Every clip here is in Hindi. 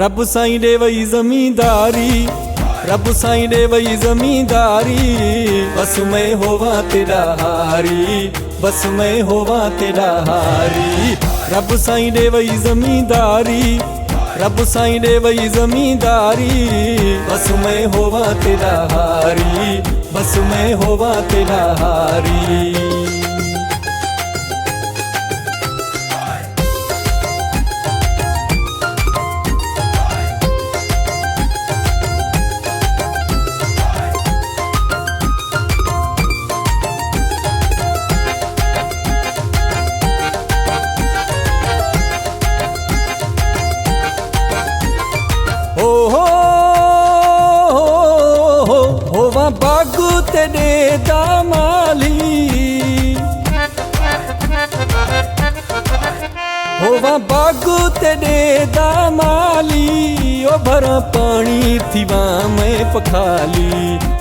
रब साईं ॾे वई ज़मींदारी, रब साईं ॾे वई ज़मींदारी। बस मैं होवा तेरा हारी, बस मैं होवा तेरा हारी। रब साईं ॾे वई ज़मींदारी, रब साईं ॾे वई ज़मींदारी। बस मैं होवा तेरा हारी, बस मैं होवा तेरा हारी। होवा बागु तेरे दामाली, होवा बागु तेरे दामाली। ओ भरा पानी थीवा मैं पखाली,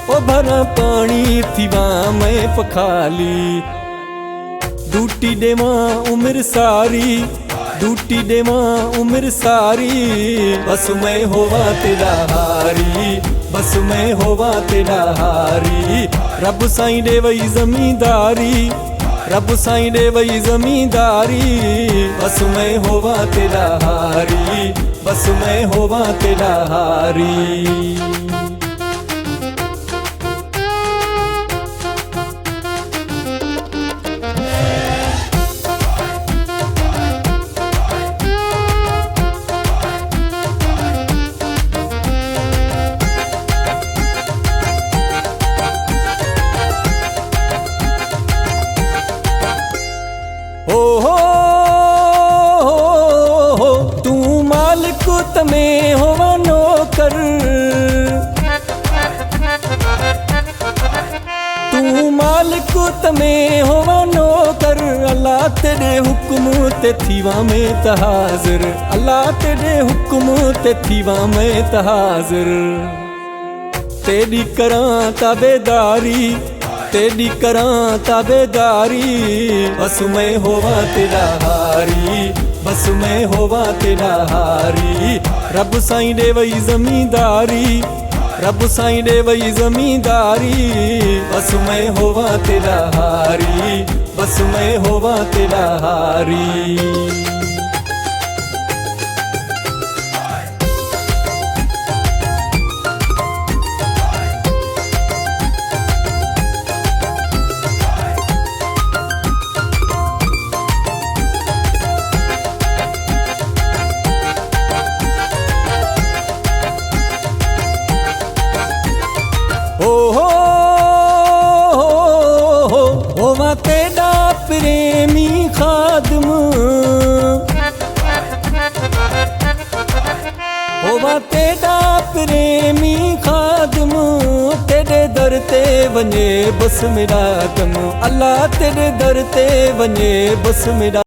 ओ भरा पानी थीवा मैं पखाली। डूटी देवा उम्र सारी, डूटी देवा उम्र सारी। बस मैं होवा तेरा हारी, बस मैं होवा तेरा हारी। रब साईं ॾे वई ज़मींदारी, रब साईं ॾे वई ज़मींदारी। बस मैं होवा तेरा हारी, बस मैं होवा तेरा हारी। तू मालिक तमें होवा नौकर, तू मालिक तमें होवा नौकर। अल्लाह तेरे हुक्म ते थीवा में तहाज़िर, अल्लाह तेरे हुक्म ते थीवा में तहाज़िर। तेरी करां ताबेदारी, तेरी करां ताबेदारी। बस मैं होवा तेरा हारी, बस मैं होवा तेरा हारी। रब साईं ॾे वई ज़मींदारी, रब साईं ॾे वई ज़मींदारी। बस मैं होवा तेरा हारी, बस मैं होवा तेरा हारी। होवा तेरा प्रेमी खादम, होवा तेरा प्रेमी खादम। तेरे दर ते वञे बस मेरा दम, अल्लाह तेरे दर ते वञे बस मेरा